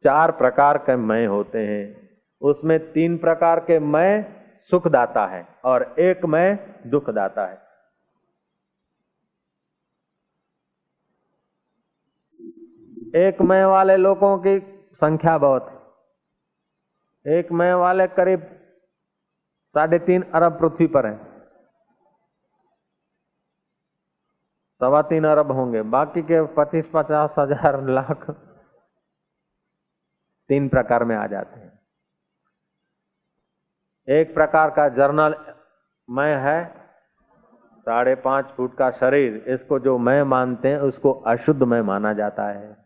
4 प्रकार के मैं होते हैं, उसमें 3 प्रकार के मैं सुखदाता है और 1 मैं दुखदाता है। एक मैं वाले लोगों की संख्या बहुत है। 1 मैं वाले करीब 3.5 अरब पृथ्वी पर हैं, 3.25 अरब होंगे, बाकी के 25-50 हजार लाख 3 प्रकार में आ जाते हैं। एक प्रकार का जर्नल मैं है, 5.5 फुट का शरीर, इसको जो मैं मानते हैं उसको अशुद्ध मैं माना जाता है।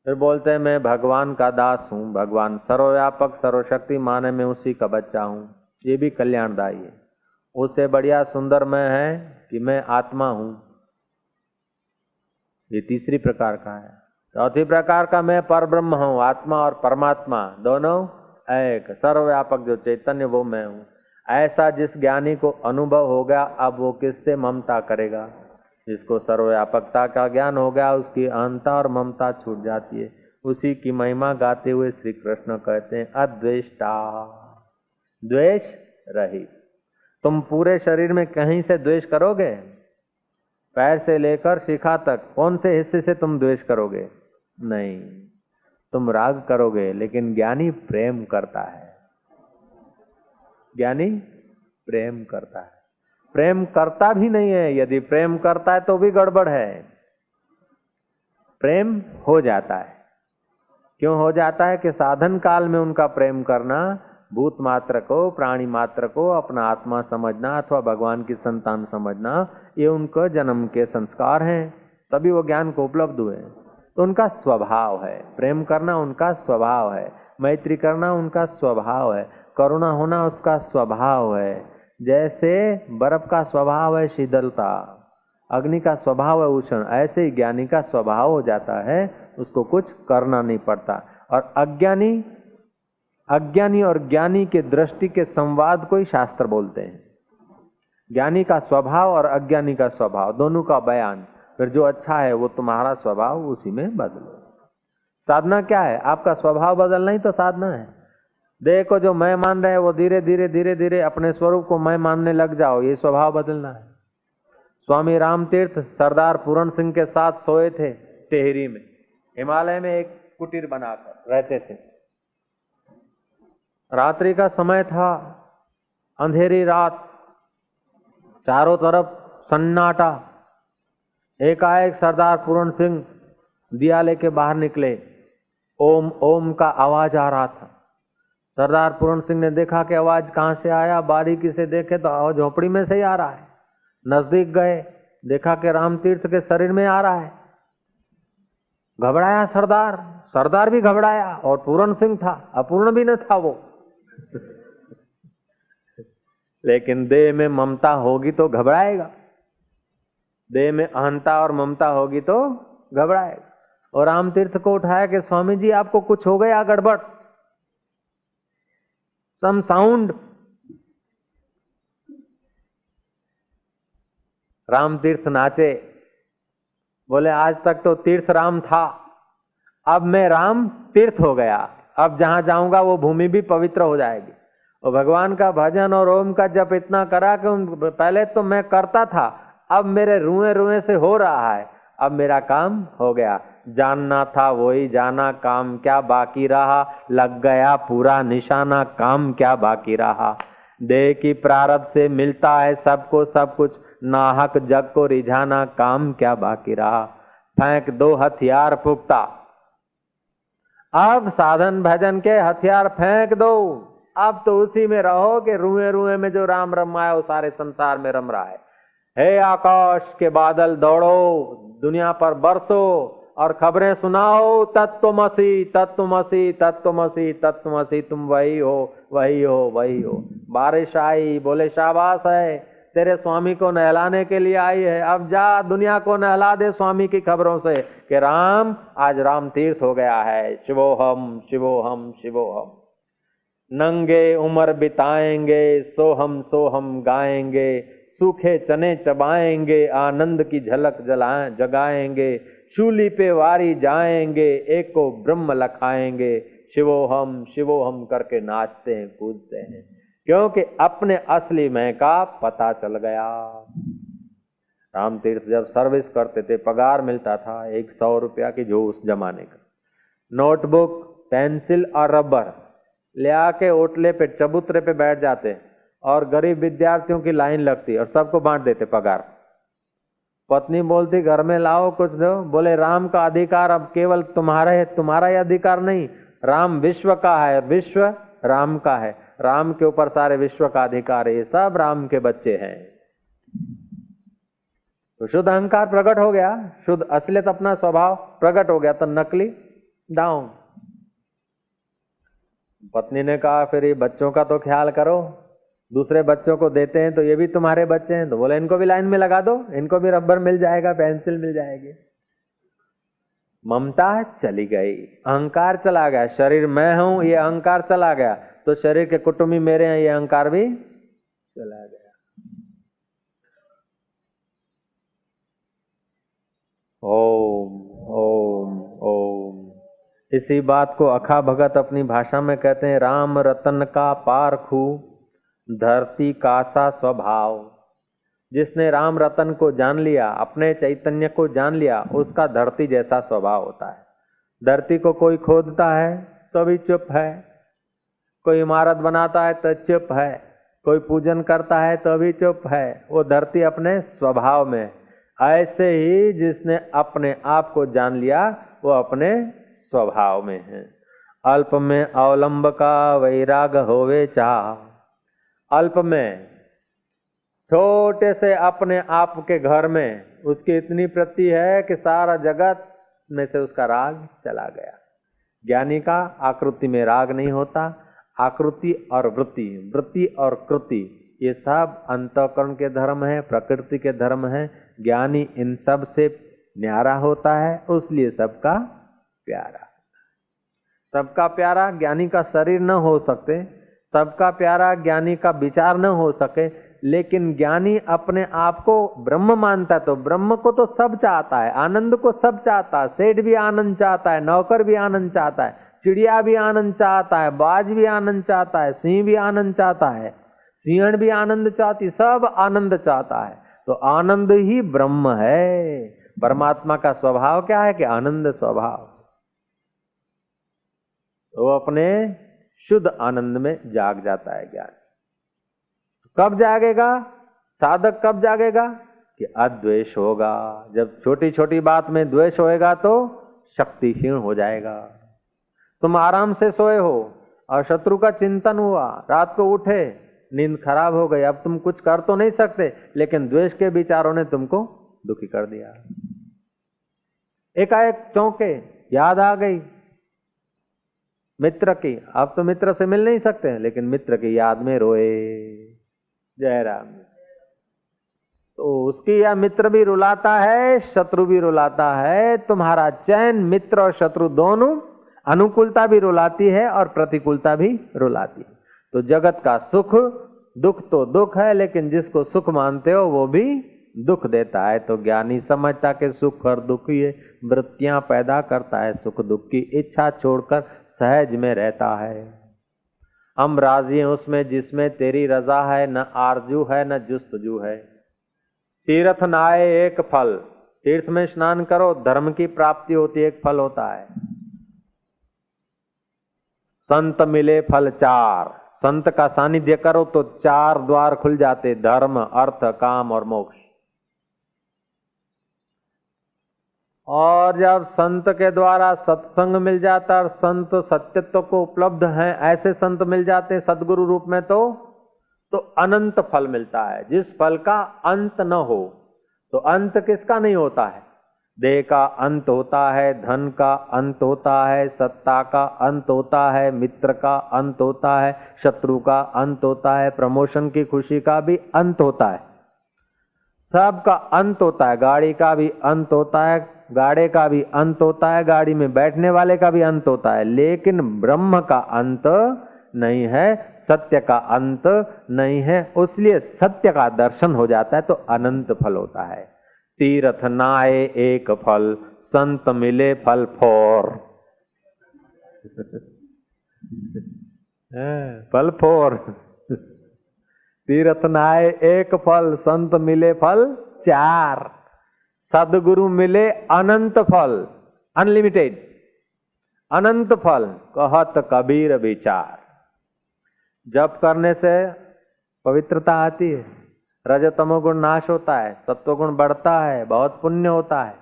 फिर बोलते हैं मैं भगवान का दास हूं, भगवान सर्वव्यापक सर्वशक्ति माने मैं उसी का बच्चा हूं, ये भी कल्याणदायी है। उससे बढ़िया सुंदर मैं है कि मैं आत्मा हूं, ये तीसरी प्रकार का है। चौथी प्रकार का मैं परब्रह्म हूं, आत्मा और परमात्मा दोनों एक, सर्वव्यापक जो चैतन्य वो मैं हूं। ऐसा जिस ज्ञानी को अनुभव हो गया, अब वो किससे ममता करेगा? जिसको सर्वव्यापकता का ज्ञान हो गया उसकी अहंता और ममता छूट जाती है। उसी की महिमा गाते हुए श्री कृष्ण कहते हैं अद्वेष्टा, द्वेष रहित। तुम पूरे शरीर में कहीं से द्वेष करोगे? पैर से लेकर शिखा तक कौन से हिस्से से तुम द्वेष करोगे? नहीं, तुम राग करोगे। लेकिन ज्ञानी प्रेम करता है, ज्ञानी प्रेम करता है। प्रेम करता भी नहीं है, यदि प्रेम करता है तो भी गड़बड़ है। प्रेम हो जाता है। क्यों हो जाता है? कि साधन काल में उनका प्रेम करना, भूत मात्र को, प्राणी मात्र को अपना आत्मा समझना अथवा भगवान की संतान समझना, ये उनको जन्म के संस्कार हैं, तभी वो ज्ञान को उपलब्ध हुए। तो उनका स्वभाव है, प्रेम करना उनका स्वभाव है, मैत्री करना उनका स्वभाव है, करुणा होना उसका स्वभाव है। जैसे बर्फ का स्वभाव है शीतलता, अग्नि का स्वभाव है उष्ण, ऐसे ही ज्ञानी का स्वभाव हो जाता है, उसको कुछ करना नहीं पड़ता। और अज्ञानी और ज्ञानी के दृष्टि के संवाद को ही शास्त्र बोलते हैं। ज्ञानी का स्वभाव और अज्ञानी का स्वभाव दोनों का बयान, फिर जो अच्छा है वो तुम्हारा स्वभाव उसी में बदलो। साधना क्या है? आपका स्वभाव बदलना ही तो साधना है। देह को जो मैं मान रहे हैं वो धीरे धीरे धीरे धीरे अपने स्वरूप को मैं मानने लग जाओ, ये स्वभाव बदलना है। स्वामी रामतीर्थ सरदार पूरण सिंह के साथ सोए थे टेहरी में, हिमालय में एक कुटीर बनाकर रहते थे। रात्रि का समय था, अंधेरी रात, चारों तरफ सन्नाटा। एकाएक सरदार पूरण सिंह दिया लेके बाहर निकले, ओम ओम का आवाज आ रहा था। सरदार पूरण सिंह ने देखा कि आवाज कहां से आया, बारीकी से देखे तो आवाज झोपड़ी में से ही आ रहा है। नजदीक गए, देखा कि रामतीर्थ के शरीर में आ रहा है। घबराया सरदार भी घबराया, और पूरण सिंह था, अपूर्ण भी न था वो। लेकिन देह में ममता होगी तो घबराएगा, देह में अहंता और ममता होगी तो घबराएगा। और रामतीर्थ को उठाया कि स्वामी जी आपको कुछ हो गया, गड़बड़, सम साउंड। रामतीर्थ नाचे, बोले आज तक तो तीर्थ राम था, अब मैं राम तीर्थ हो गया, अब जहां जाऊंगा वो भूमि भी पवित्र हो जाएगी। और भगवान का भजन और ओम का जप इतना करा कि पहले तो मैं करता था, अब मेरे रुए रुए से हो रहा है, अब मेरा काम हो गया। जानना था वही जाना, काम क्या बाकी रहा, लग गया पूरा निशाना, काम क्या बाकी रहा। देह की प्रारब्ध से मिलता है सबको सब कुछ, नाहक जग को रिझाना, काम क्या बाकी रहा। फेंक दो हथियार पुख्ता, अब साधन भजन के हथियार फेंक दो, अब तो उसी में रहो कि रुए रुए में जो राम रमाया वो सारे संसार में रम रहा है। हे आकाश के बादल दौड़ो, दुनिया पर बरसो और खबरें सुनाओ, तत्त्वमसि तत्त्वमसि तत्त्वमसि तत्त्वमसि, तुम वही हो वही हो वही हो। बारिश आई, बोले शाबाश है, तेरे स्वामी को नहलाने के लिए आई है, अब जा दुनिया को नहला दे स्वामी की खबरों से कि राम आज राम तीर्थ हो गया है। शिवोहम शिवोहम शिवोहम। नंगे उम्र बिताएंगे, सोहम गाएंगे, सूखे चने चबाएंगे, आनंद की झलक जगाएंगे, शूली पे वारी जाएंगे, एक को ब्रह्म लखाएंगे, शिवोहम करके नाचते हैं, कूदते हैं, क्योंकि अपने असली मैं का पता चल गया। राम तीर्थ जब सर्विस करते थे, पगार मिलता था 100 रुपया की, जो उस जमाने का। नोटबुक, पेंसिल और रबर ले आके ओटले पे, चबूतरे पे बैठ जाते और गरीब विद्यार्थियों की लाइन लगती और सबको बांट देते पगार। पत्नी बोलती घर में लाओ कुछ दो, बोले राम का अधिकार अब केवल तुम्हारा है, तुम्हारा ही अधिकार नहीं, राम विश्व का है, विश्व राम का है, राम के ऊपर सारे विश्व का अधिकार है, ये सब राम के बच्चे हैं। तो शुद्ध अहंकार प्रकट हो गया, शुद्ध असलियत अपना स्वभाव प्रकट हो गया, तो नकली डाउन। पत्नी ने कहा फिर ये बच्चों का तो ख्याल करो, दूसरे बच्चों को देते हैं तो ये भी तुम्हारे बच्चे हैं, तो बोले इनको भी लाइन में लगा दो, इनको भी रबर मिल जाएगा, पेंसिल मिल जाएगी। ममता चली गई, अहंकार चला गया, शरीर मैं हूं ये अहंकार चला गया, तो शरीर के कुटुंबी मेरे हैं ये अहंकार भी चला गया। ओम ओम ओम। इसी बात को अखा भगत अपनी भाषा में कहते हैं, राम रतन का पारखू धरती का सा स्वभाव। जिसने राम रतन को जान लिया, अपने चैतन्य को जान लिया, उसका धरती जैसा स्वभाव होता है। धरती को कोई खोदता है तो भी चुप है, कोई इमारत बनाता है तो चुप है, कोई पूजन करता है तो भी चुप है, वो धरती अपने स्वभाव में। ऐसे ही जिसने अपने आप को जान लिया वो अपने स्वभाव में है। अल्प में अवलंब का वैराग होवे चाह। अल्प में छोटे से अपने आप के घर में उसकी इतनी प्रति है कि सारा जगत में से उसका राग चला गया। ज्ञानी का आकृति में राग नहीं होता, आकृति और वृत्ति, वृत्ति और कृति, ये सब अंतःकरण के धर्म है, प्रकृति के धर्म है। ज्ञानी इन सब से न्यारा होता है, उसलिए सबका प्यारा। सबका प्यारा ज्ञानी का शरीर न हो सकते, सबका प्यारा ज्ञानी का विचार न हो सके, लेकिन ज्ञानी अपने आप को ब्रह्म मानता है, तो ब्रह्म को तो सब चाहता है, आनंद को सब चाहता है। सेठ भी आनंद चाहता है, नौकर भी आनंद चाहता है, चिड़िया भी आनंद चाहता है, बाज भी आनंद चाहता है, सिंह भी आनंद चाहता है, सिंहण भी आनंद चाहती, सब आनंद चाहता है। तो आनंद ही ब्रह्म है। परमात्मा का स्वभाव क्या है कि आनंद स्वभाव। वो अपने शुद्ध आनंद में जाग जाता है ज्ञान। कब जागेगा साधक, कब जागेगा कि अद्वेष होगा। जब छोटी छोटी बात में द्वेष होएगा तो शक्तिहीन हो जाएगा। तुम आराम से सोए हो और शत्रु का चिंतन हुआ, रात को उठे, नींद खराब हो गई, अब तुम कुछ कर तो नहीं सकते, लेकिन द्वेष के विचारों ने तुमको दुखी कर दिया। एकाएक चौंके, याद आ गई मित्र की, अब तो मित्र से मिल नहीं सकते, लेकिन मित्र की याद में रोए। जयराम। तो उसकी या मित्र भी रुलाता है, शत्रु भी रुलाता है। तुम्हारा चैन मित्र और शत्रु दोनों, अनुकूलता भी रुलाती है और प्रतिकूलता भी रुलाती है। तो जगत का सुख दुख तो दुख है, लेकिन जिसको सुख मानते हो वो भी दुख देता है। तो ज्ञानी समझता कि सुख और दुख ये वृत्तियां पैदा करता है, सुख दुख की इच्छा छोड़कर सहज में रहता है। हम राजी हैं उसमें जिसमें तेरी रजा है, न आरजू है न जुस्तजू है। तीर्थ नाए एक फल, तीर्थ में स्नान करो, धर्म की प्राप्ति होती है, एक फल होता है। संत मिले फल चार, संत का सानिध्य करो तो 4 द्वार खुल जाते, धर्म अर्थ काम और मोक्ष। और जब संत के द्वारा सत्संग मिल जाता और संत सत्यत्व को उपलब्ध हैं, ऐसे संत मिल जाते सदगुरु रूप में, तो अनंत फल मिलता है, जिस फल का अंत न हो। तो अंत किसका नहीं होता है? देह का अंत होता है, धन का अंत होता है, सत्ता का अंत होता है, मित्र का अंत होता है, शत्रु का अंत होता है, प्रमोशन की खुशी का भी अंत होता है, सबका अंत होता है। गाड़ी का भी अंत होता है, गाड़े का भी अंत होता है, गाड़ी में बैठने वाले का भी अंत होता है, लेकिन ब्रह्म का अंत नहीं है, सत्य का अंत नहीं है। इसलिए सत्य का दर्शन हो जाता है तो अनंत फल होता है। तीर्थ नाए एक फल, संत मिले फल फोर। फल फोर। तीर्थ नाय एक फल, संत मिले फल चार, सदगुरु मिले अनंत फल, अनलिमिटेड अनंत फल, कहत कबीर विचार। जप करने से पवित्रता आती है, रजतमो गुण नाश होता है, सत्व गुण बढ़ता है, बहुत पुण्य होता है।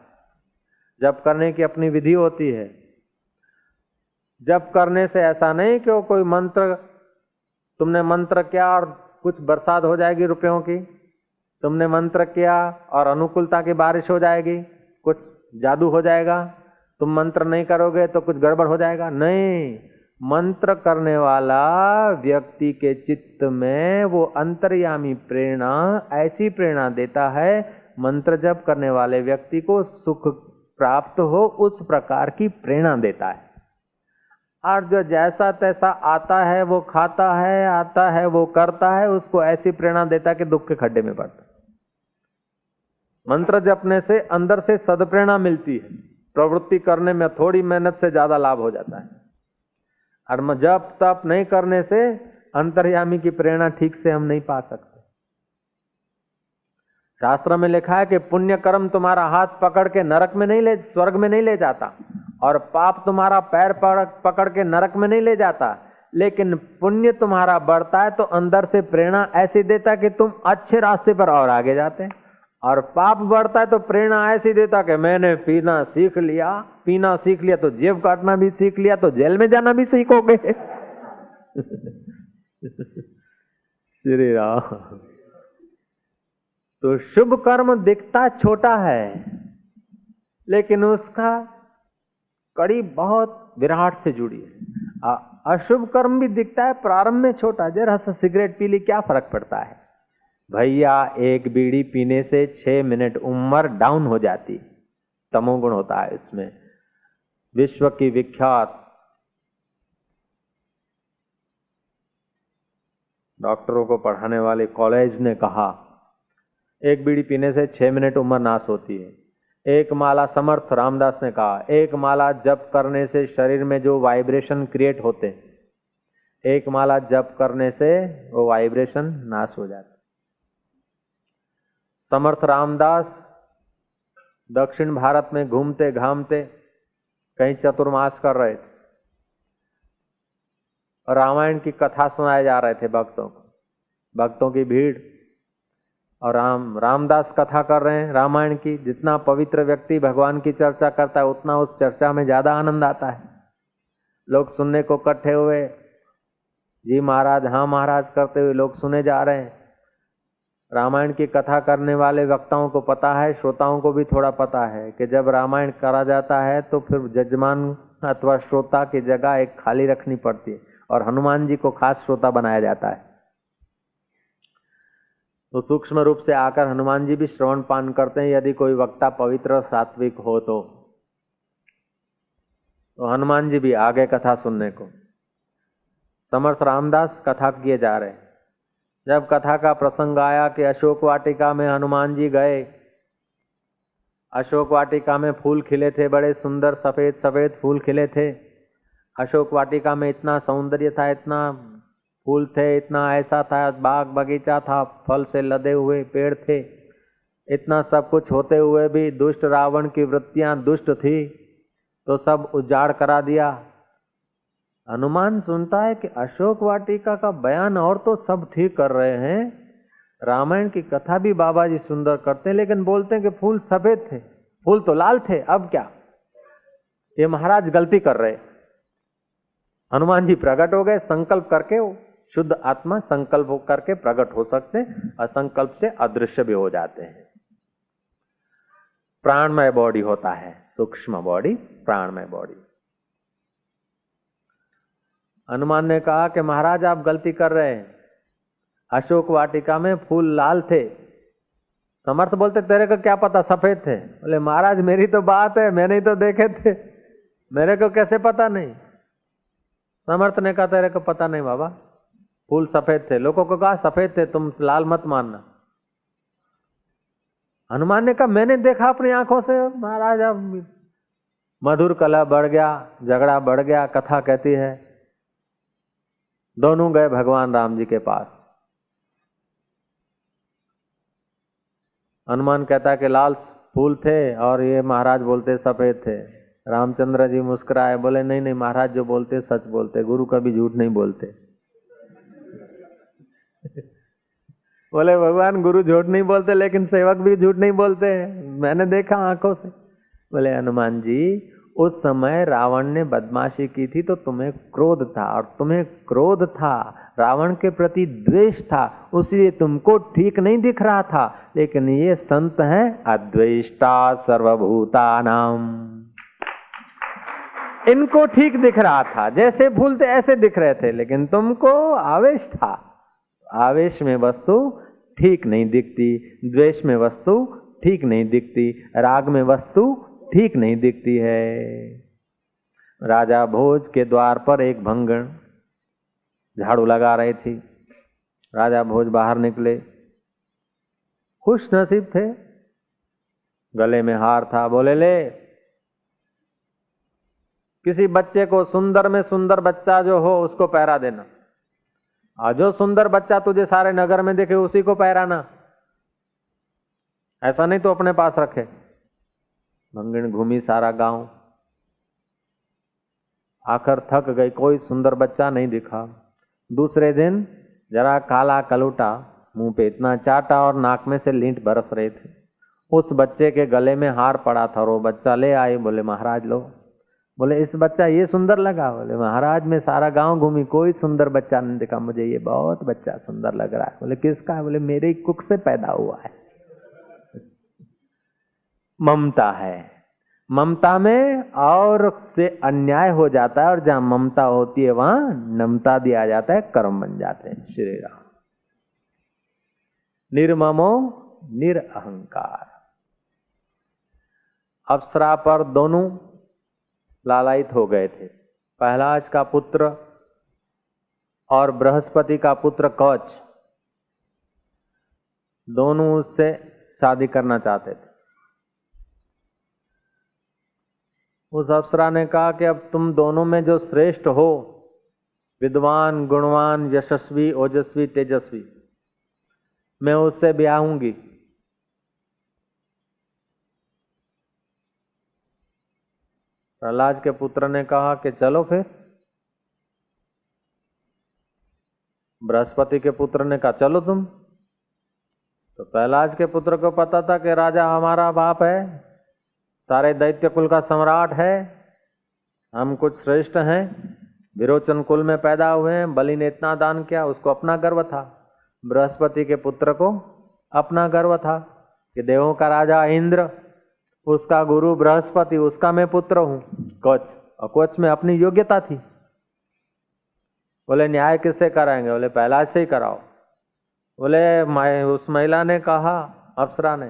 जप करने की अपनी विधि होती है। जप करने से ऐसा नहीं कि वो कोई मंत्र, तुमने मंत्र किया और कुछ बरसात हो जाएगी रुपयों की, तुमने मंत्र किया और अनुकूलता की बारिश हो जाएगी, कुछ जादू हो जाएगा, तुम मंत्र नहीं करोगे तो कुछ गड़बड़ हो जाएगा। नहीं, मंत्र करने वाला व्यक्ति के चित्त में वो अंतर्यामी प्रेरणा, ऐसी प्रेरणा देता है, मंत्र जप करने वाले व्यक्ति को सुख प्राप्त हो उस प्रकार की प्रेरणा देता है। और जो जैसा तैसा आता है वो खाता है, आता है वो करता है, उसको ऐसी प्रेरणा देता है कि दुख के खड्डे में पड़ता। मंत्र जपने से अंदर से सदप्रेरणा मिलती है, प्रवृत्ति करने में थोड़ी मेहनत से ज्यादा लाभ हो जाता है। और जप तप नहीं करने से अंतर्यामी की प्रेरणा ठीक से हम नहीं पा सकते। शास्त्र में लिखा है कि पुण्य कर्म तुम्हारा हाथ पकड़ के नरक में नहीं ले, स्वर्ग में नहीं ले जाता, और पाप तुम्हारा पैर पकड़ के नरक में नहीं ले जाता, लेकिन पुण्य तुम्हारा बढ़ता है तो अंदर से प्रेरणा ऐसी देता कि तुम अच्छे रास्ते पर और आगे जाते हैं, और पाप बढ़ता है तो प्रेरणा ऐसी देता कि मैंने पीना सीख लिया तो जेब काटना भी सीख लिया तो जेल में जाना भी सीखोगे। श्री राम। तो शुभ कर्म दिखता छोटा है, लेकिन उसका कड़ी बहुत विराट से जुड़ी है। अशुभ कर्म भी दिखता है प्रारंभ में छोटा, जरा सा सिगरेट पी ली क्या फर्क पड़ता है भैया, एक बीड़ी पीने से 6 मिनट उम्र डाउन हो जाती, तमोगुण होता है इसमें। विश्व की विख्यात डॉक्टरों को पढ़ाने वाले कॉलेज ने कहा, एक बीड़ी पीने से 6 मिनट उम्र नाश होती है। एक माला, समर्थ रामदास ने कहा, एक माला जप करने से शरीर में जो वाइब्रेशन क्रिएट होते, एक माला जप करने से वो वाइब्रेशन नाश हो जाते। समर्थ रामदास दक्षिण भारत में घूमते घामते कहीं चतुर्मास कर रहे थे, और रामायण की कथा सुनाए जा रहे थे भक्तों की भीड़, और रामदास कथा कर रहे हैं रामायण की। जितना पवित्र व्यक्ति भगवान की चर्चा करता है उतना उस चर्चा में ज्यादा आनंद आता है। लोग सुनने को इकट्ठे हुए, जी महाराज, हाँ महाराज करते हुए लोग सुने जा रहे हैं। रामायण की कथा करने वाले वक्ताओं को पता है, श्रोताओं को भी थोड़ा पता है कि जब रामायण करा जाता है तो फिर जजमान अथवा श्रोता की जगह एक खाली रखनी पड़ती है, और हनुमान जी को खास श्रोता बनाया जाता है। तो सूक्ष्म रूप से आकर हनुमान जी भी श्रवण पान करते हैं, यदि कोई वक्ता पवित्र सात्विक हो तो हनुमान जी भी आगे कथा सुनने को। समर्थ रामदास कथा किए जा रहे। जब कथा का प्रसंग आया कि अशोक वाटिका में हनुमान जी गए, अशोक वाटिका में फूल खिले थे, बड़े सुंदर सफेद सफेद फूल खिले थे। अशोक वाटिका में इतना सौंदर्य था, इतना फूल थे, इतना ऐसा था, बाग बगीचा था, फल से लदे हुए पेड़ थे। इतना सब कुछ होते हुए भी दुष्ट रावण की वृत्तियां दुष्ट थी तो सब उजाड़ करा दिया। हनुमान सुनता है कि अशोक वाटिका का बयान और तो सब ठीक कर रहे हैं, रामायण की कथा भी बाबा जी सुंदर करते हैं, लेकिन बोलते हैं कि फूल सफेद थे, फूल तो लाल थे, अब क्या? ये महाराज गलती कर रहे। हनुमान जी प्रकट हो गए, संकल्प करके, शुद्ध आत्मा संकल्प करके प्रकट हो सकते हैं, असंकल्प से अदृश्य भी हो जाते हैं। प्राणमय बॉडी होता है, सूक्ष्म बॉडी, प्राणमय बॉडी। हनुमान ने कहा कि महाराज आप गलती कर रहे हैं, अशोक वाटिका में फूल लाल थे। समर्थ बोलते तेरे को क्या पता सफेद थे? बोले महाराज मेरी तो बात है, मैंने ही तो देखे थे, मेरे को कैसे पता नहीं? समर्थ ने कहा तेरे को पता नहीं बाबा, फूल सफेद थे, लोगों को कहा सफेद थे, तुम लाल मत मानना। हनुमान ने कहा मैंने देखा अपनी आंखों से महाराज, अब मधुर कलह बढ़ गया, झगड़ा बढ़ गया। कथा कहती है दोनों गए भगवान राम जी के पास। हनुमान कहता कि लाल फूल थे और ये महाराज बोलते सफेद थे। रामचंद्र जी मुस्कुराए, बोले नहीं नहीं महाराज जो बोलते सच बोलते, गुरु कभी झूठ नहीं बोलते। बोले भगवान गुरु झूठ नहीं बोलते लेकिन सेवक भी झूठ नहीं बोलते, मैंने देखा आंखों से। बोले हनुमान जी उस समय रावण ने बदमाशी की थी तो तुम्हें क्रोध था, और तुम्हें क्रोध था, रावण के प्रति द्वेष था, उसलिए तुमको ठीक नहीं दिख रहा था। लेकिन ये संत हैं अद्वेष्टा सर्वभूतानाम, इनको ठीक दिख रहा था, जैसे भूलते ऐसे दिख रहे थे, लेकिन तुमको आवेश था। आवेश में वस्तु ठीक नहीं दिखती, द्वेष में वस्तु ठीक नहीं दिखती, राग में वस्तु ठीक नहीं दिखती है। राजा भोज के द्वार पर एक भंगण झाड़ू लगा रही थी। राजा भोज बाहर निकले, खुश नसीब थे, गले में हार था। बोले ले किसी बच्चे को, सुंदर में सुंदर बच्चा जो हो उसको पहरा देना, और जो सुंदर बच्चा तुझे सारे नगर में देखे उसी को पहराना, ऐसा नहीं तो अपने पास रखे। भंगिन घूमी सारा गांव, आखिर थक गई, कोई सुंदर बच्चा नहीं दिखा। दूसरे दिन जरा काला कलूटा, मुंह पे इतना चाटा और नाक में से लींट बरस रहे थे। उस बच्चे के गले में हार पड़ा था और वो बच्चा ले आए। बोले महाराज लो। बोले इस बच्चा ये सुंदर लगा। बोले महाराज मैं सारा गांव घूमी, कोई सुंदर बच्चा नहीं दिखा, मुझे ये बहुत बच्चा सुंदर लग रहा है। बोले किसका है? बोले मेरे ही कुख से पैदा हुआ है। ममता है, ममता में और से अन्याय हो जाता है, और जहां ममता होती है वहां नमता दिया जाता है, कर्म बन जाते हैं। श्री राम। निर्ममो निरअहंकार। अप्सरा पर दोनों लालायित हो गए थे। पहलाज का पुत्र और बृहस्पति का पुत्र कवच, दोनों उससे शादी करना चाहते थे। उस अप्सरा ने कहा कि अब तुम दोनों में जो श्रेष्ठ हो, विद्वान, गुणवान, यशस्वी, ओजस्वी, तेजस्वी, मैं उससे ब्याहूंगी। प्रहलाद के पुत्र ने कहा कि चलो फिर। बृहस्पति के पुत्र ने कहा चलो तुम। तो प्रहलाद के पुत्र को पता था कि राजा हमारा बाप है, सारे दैत्य कुल का सम्राट है, हम कुछ श्रेष्ठ हैं, विरोचन कुल में पैदा हुए हैं, बलि ने इतना दान किया, उसको अपना गर्व था। बृहस्पति के पुत्र को अपना गर्व था कि देवों का राजा इंद्र, उसका गुरु बृहस्पति, उसका मैं पुत्र हूं कवच, और कवच में अपनी योग्यता थी। बोले न्याय किससे कराएंगे? बोले प्रहलाद से ही कराओ। बोले उस महिला ने कहा, अप्सरा ने,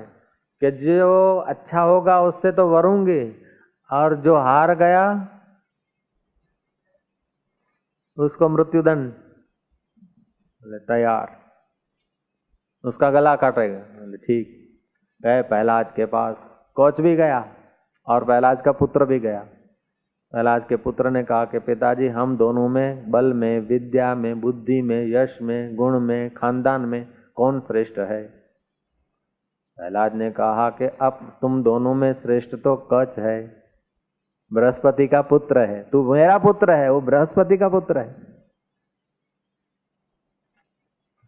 कि जो अच्छा होगा उससे तो वरूंगी, और जो हार गया उसको मृत्युदंड। बोले तैयार, उसका गला काटेगा। बोले ठीक। गए प्रहलाद के पास, कवच भी गया और प्रहलाद का पुत्र भी गया। प्रहलाद के पुत्र ने कहा कि पिताजी हम दोनों में, बल में, विद्या में, बुद्धि में, यश में, गुण में, खानदान में कौन श्रेष्ठ है? प्रहलाद ने कहा कि अब तुम दोनों में श्रेष्ठ तो कवच है, बृहस्पति का पुत्र है, तू मेरा पुत्र है, वो बृहस्पति का पुत्र है,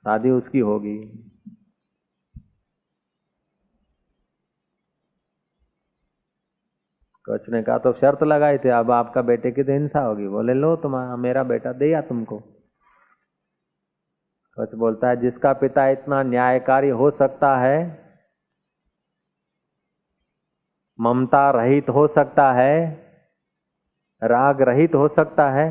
शादी उसकी होगी। कवच ने कहा तो शर्त लगाई थी, अब आपका बेटे की तो हिंसा होगी। बोले लो तुम्हारा मेरा बेटा दिया तुमको। कवच बोलता है जिसका पिता इतना न्यायकारी हो सकता है, ममता रहित हो सकता है, राग रहित हो सकता है,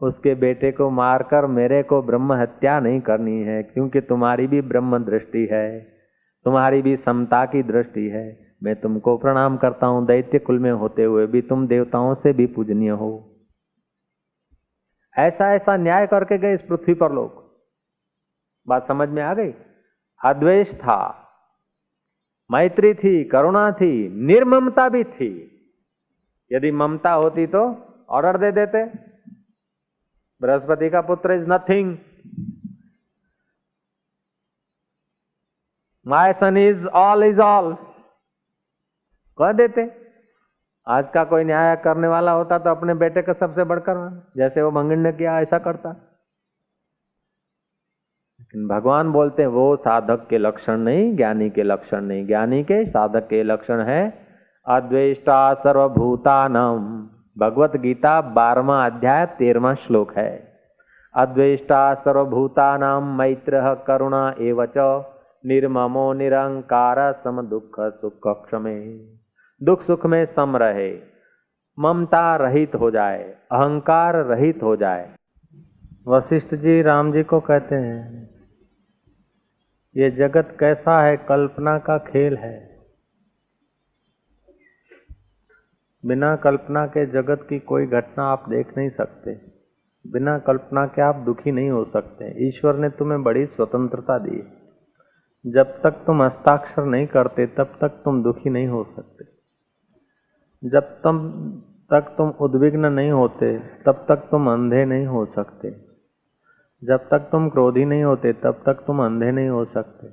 उसके बेटे को मारकर मेरे को ब्रह्म हत्या नहीं करनी है, क्योंकि तुम्हारी भी ब्रह्म दृष्टि है, तुम्हारी भी समता की दृष्टि है। मैं तुमको प्रणाम करता हूं, दैत्य कुल में होते हुए भी तुम देवताओं से भी पूजनीय हो। ऐसा ऐसा न्याय करके गए इस पृथ्वी पर लोग। बात समझ में आ गई? अद्वेष था, मैत्री थी, करुणा थी, निर्ममता भी थी। यदि ममता होती तो ऑर्डर दे देते, बृहस्पति का पुत्र is nothing, my son is all कह देते। आज का कोई न्याय करने वाला होता तो अपने बेटे का सबसे बढ़कर जैसे वो मंगन ने किया ऐसा करता। लेकिन भगवान बोलते हैं वो साधक के लक्षण नहीं, ज्ञानी के लक्षण नहीं। ज्ञानी के साधक के लक्षण है अद्वेष्टा सर्वभूतानाम। भगवत गीता 12वां अध्याय 13वां श्लोक है। अद्वेष्टा सर्वभूतानाम मैत्रः करुणा एवच निर्ममो निरंकार सम दुख सुख क्षमे। दुख सुख में सम रहे, ममता रहित हो जाए, अहंकार रहित हो जाए। वशिष्ठ जी राम जी को कहते हैं ये जगत कैसा है, कल्पना का खेल है। बिना कल्पना के जगत की कोई घटना आप देख नहीं सकते, बिना कल्पना के आप दुखी नहीं हो सकते। ईश्वर ने तुम्हें बड़ी स्वतंत्रता दी। जब तक तुम हस्ताक्षर नहीं करते तब तक तुम दुखी नहीं हो सकते। जब तक तुम उद्विग्न नहीं होते तब तक तुम अंधे नहीं हो सकते। जब तक तुम क्रोधी नहीं होते तब तक तुम अंधे नहीं हो सकते।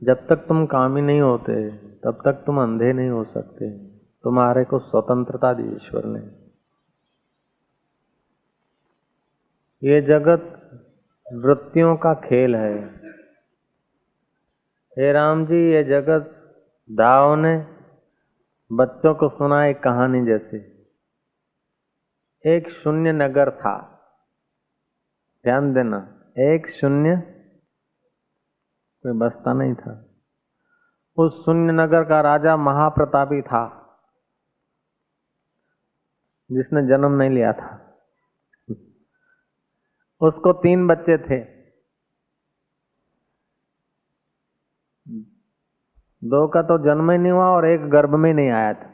जब तक तुम कामी नहीं होते तब तक तुम अंधे नहीं हो सकते। तुम्हारे को स्वतंत्रता दी ईश्वर ने। ये जगत वृत्तियों का खेल है। हे राम जी, ये जगत दाव ने बच्चों को सुना एक कहानी जैसे। एक शून्य नगर था, ध्यान देना, एक शून्य, कोई बसता नहीं था। उस शून्य नगर का राजा महाप्रतापी था, जिसने जन्म नहीं लिया था। उसको 3 बच्चे थे। 2 का तो जन्म ही नहीं हुआ और 1 गर्भ में नहीं आया था।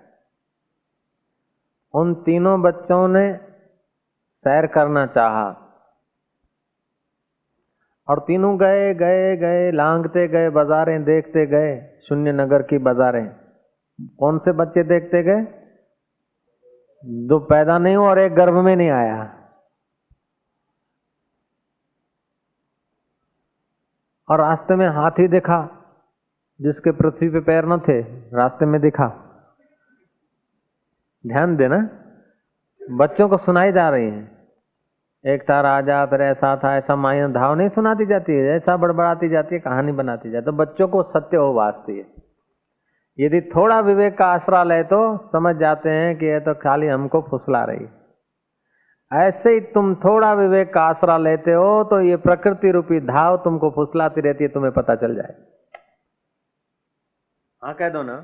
उन तीनों बच्चों ने सैर करना चाहा और तीनों गए गए गए, लांघते गए, बाजारें देखते गए, शून्य नगर की बाजारें। कौन से बच्चे देखते गए? 2 पैदा नहीं हुआ और 1 गर्भ में नहीं आया। और रास्ते में हाथी देखा जिसके पृथ्वी पे पैर न थे, रास्ते में दिखा। ध्यान देना, बच्चों को सुनाई जा रही है। एक था राजा, फिर ऐसा था, ऐसा माया धाव नहीं सुनाती जाती है, ऐसा बड़बड़ाती जाती है, कहानी बनाती जाती है। तो बच्चों को सत्य हो वास्ती है। यदि थोड़ा विवेक का आसरा ले तो समझ जाते हैं कि ये तो खाली हमको फुसला रही। ऐसे ही तुम थोड़ा विवेक का आसरा लेते हो तो ये प्रकृति रूपी धाव तुमको फुसलाती रहती है, तुम्हें पता चल जाए। हाँ कह दो ना।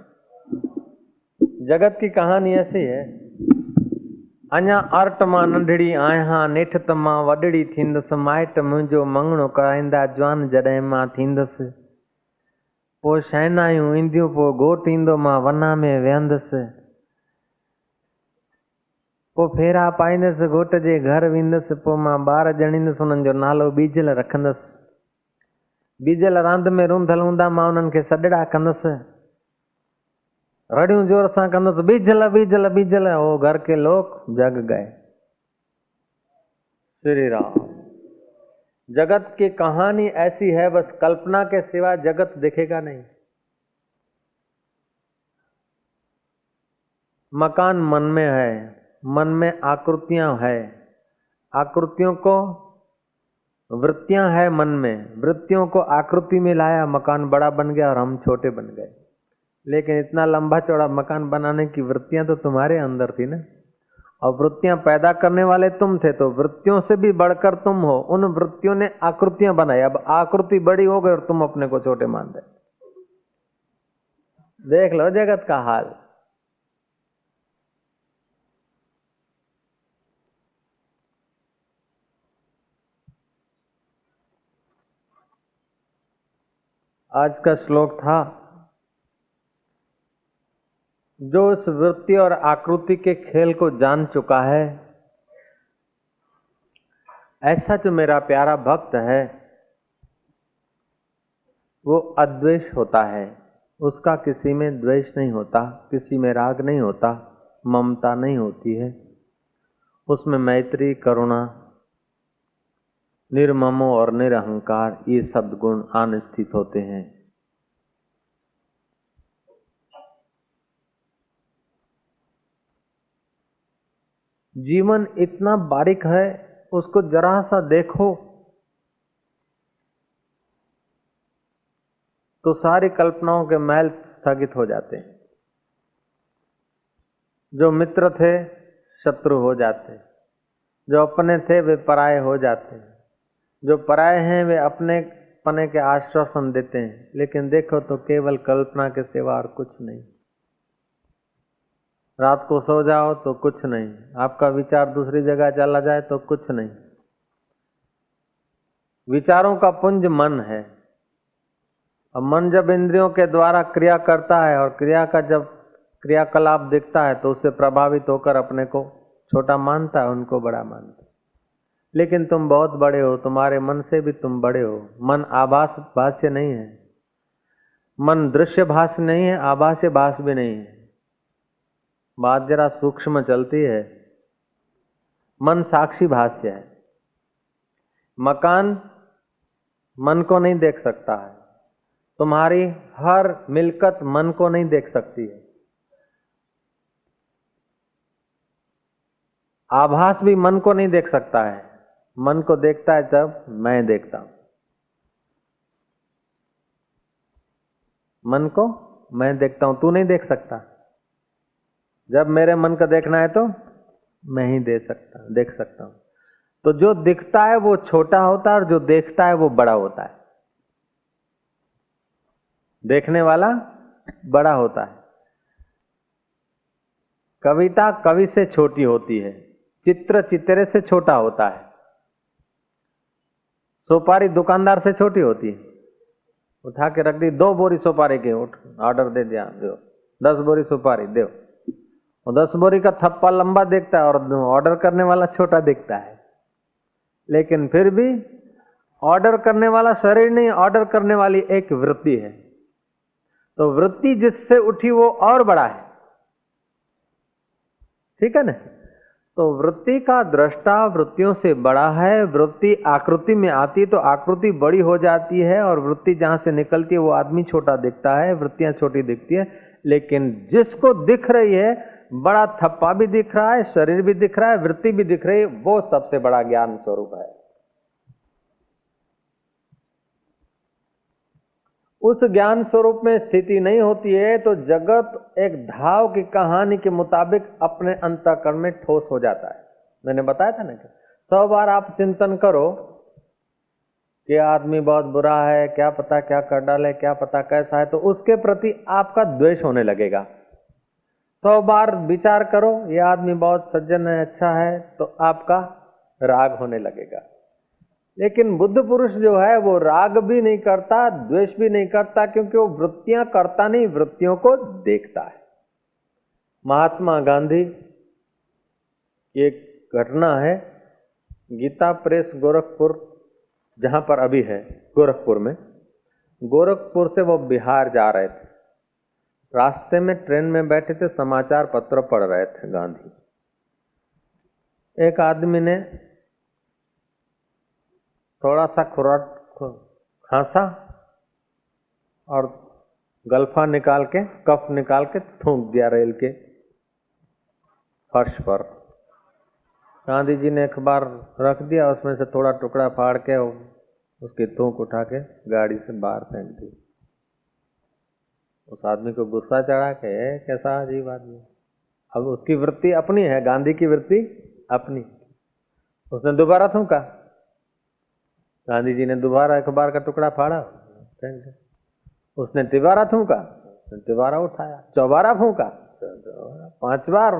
जगत की कहानी ऐसी है। अञा अर्ट मां नंढड़ी आहियां, नेठ त मां वॾड़ी थींदसि, माइट मुंहिंजो मङणो कराईंदा जवान जॾहिं मां थींदसि। पोइ शहनायूं ईंदियूं, पोइ घोट ईंदो, मां वना में वेहंदसि। पोइ फेरा पाईंदसि, घोट जे घर वेंदसि। पोइ मां ॿार ॼणींदसि, उन्हनि जो नालो बीजल रखंदसि। बीजल रांदि में रूंधल हूंदा, मां उन्हनि खे सॾड़ा कंदसि, रड़ियूं जोर सां कंदसि, बीजल बीजल बीजल। वो घर के लोग जग गए। श्री राम। जगत की कहानी ऐसी है, बस कल्पना के सिवा जगत दिखेगा नहीं। मकान मन में है, मन में आकृतियां है, आकृतियों को वृत्तियां है मन में, वृत्तियों को आकृति में लाया, मकान बड़ा बन गया और हम छोटे बन गए। लेकिन इतना लंबा चौड़ा मकान बनाने की वृत्तियां तो तुम्हारे अंदर थी ना, और वृत्तियां पैदा करने वाले तुम थे। तो वृत्तियों से भी बढ़कर तुम हो। उन वृत्तियों ने आकृतियां बनाई। अब आकृति बड़ी हो गई और तुम अपने को छोटे मान रहे। देख लो जगत का हाल। आज का श्लोक था, जो इस वृत्ति और आकृति के खेल को जान चुका है, ऐसा जो मेरा प्यारा भक्त है वो अद्वेष होता है। उसका किसी में द्वेष नहीं होता, किसी में राग नहीं होता, ममता नहीं होती है, उसमें मैत्री, करुणा, निर्ममो और निरहंकार ये शब्द गुण आन स्थित होते हैं। जीवन इतना बारीक है, उसको जरा सा देखो तो सारी कल्पनाओं के महल स्थगित हो जाते हैं। जो मित्र थे शत्रु हो जाते, जो अपने थे वे पराये हो जाते, जो पराये हैं वे अपने पने के आश्वासन देते हैं, लेकिन देखो तो केवल कल्पना के सिवा और कुछ नहीं। रात को सो जाओ तो कुछ नहीं, आपका विचार दूसरी जगह चला जाए तो कुछ नहीं। विचारों का पुंज मन है, और मन जब इंद्रियों के द्वारा क्रिया करता है और क्रिया का जब क्रियाकलाप दिखता है तो उससे प्रभावित होकर अपने को छोटा मानता है, उनको बड़ा मानता है। लेकिन तुम बहुत बड़े हो, तुम्हारे मन से भी तुम बड़े हो। मन आभास भाष्य नहीं है, मन दृश्य भाष्य नहीं है, आभास्य भाष्य भी नहीं है। बात जरा सूक्ष्म चलती है। मन साक्षी भाष्य है। मकान मन को नहीं देख सकता है, तुम्हारी हर मिलकत मन को नहीं देख सकती है। आभास भी मन को नहीं देख सकता है, मन को देखता है जब मैं देखता हूं। मन को मैं देखता हूं, तू नहीं देख सकता। जब मेरे मन का देखना है तो मैं ही देख सकता हूं। तो जो दिखता है वो छोटा होता है और जो देखता है वो बड़ा होता है। देखने वाला बड़ा होता है। कविता कवि से छोटी होती है, चित्र चित्रे से छोटा होता है, सुपारी दुकानदार से छोटी होती है। उठा के रख दी 2 बोरी सुपारी के, ऑर्डर दे दिया, दो 10 बोरी सुपारी दो, और 10 बोरी का थप्पा लंबा दिखता है और ऑर्डर करने वाला छोटा दिखता है। लेकिन फिर भी ऑर्डर करने वाला शरीर नहीं, ऑर्डर करने वाली एक वृत्ति है। तो वृत्ति जिससे उठी वो और बड़ा है, ठीक है ना। तो वृत्ति का दृष्टा वृत्तियों से बड़ा है। वृत्ति आकृति में आती तो आकृति बड़ी हो जाती है, और वृत्ति जहां से निकलती है वो आदमी छोटा दिखता है, वृत्तियां छोटी दिखती है। लेकिन जिसको दिख रही है, बड़ा थप्पा भी दिख रहा है, शरीर भी दिख रहा है, वृत्ति भी दिख रही है, वो सबसे बड़ा ज्ञान स्वरूप है। उस ज्ञान स्वरूप में स्थिति नहीं होती है तो जगत एक धाव की कहानी के मुताबिक अपने अंतःकरण में ठोस हो जाता है। मैंने बताया था ना कि 100 बार आप चिंतन करो कि आदमी बहुत बुरा है, क्या पता क्या कर डाले, क्या पता कैसा है, तो उसके प्रति आपका द्वेष होने लगेगा। 100 बार विचार करो ये आदमी बहुत सज्जन है, अच्छा है, तो आपका राग होने लगेगा। लेकिन बुद्ध पुरुष जो है वो राग भी नहीं करता, द्वेष भी नहीं करता, क्योंकि वो वृत्तियां करता नहीं, वृत्तियों को देखता है। महात्मा गांधी की एक घटना है, गीता प्रेस गोरखपुर जहां पर अभी है, गोरखपुर में, गोरखपुर से वो बिहार जा रहे थे। रास्ते में ट्रेन में बैठे थे, समाचार पत्र पढ़ रहे थे गांधी। एक आदमी ने थोड़ा सा खुराक खांसा और गल्फा निकाल के, कफ निकाल के थूक दिया रेल के फर्श पर। गांधी जी ने अखबार रख दिया, उसमें से थोड़ा टुकड़ा फाड़ के उसकी थूक उठा के गाड़ी से बाहर फेंक दी। उस आदमी को गुस्सा चढ़ा के, कैसा अजीब आदमी। अब उसकी वृत्ति अपनी है, गांधी की वृत्ति अपनी। उसने दोबारा थूका, गांधी जी ने दोबारा अखबार का टुकड़ा फाड़ा, उसने तिबारा थूका, तिबारा उठाया, चौबारा फूका, 5 बार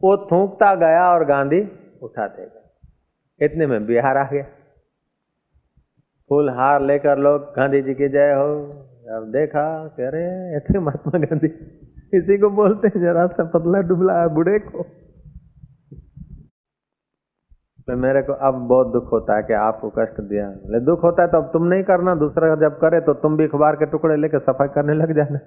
वो थूकता गया और गांधी उठाते गए। इतने में बिहार आ गया। फूल हार लेकर लोग गांधी जी की जय हो। अब देखा कह रहे ऐसे महात्मा गांधी, इसी को बोलते हैं जरा सा पतला डुबला बूढ़े को। तो मेरे को अब बहुत दुख होता है कि आपको कष्ट दिया। बोले दुख होता है तो अब तुम नहीं करना, दूसरा जब करे तो तुम भी अखबार के टुकड़े लेके सफाई करने लग जाना।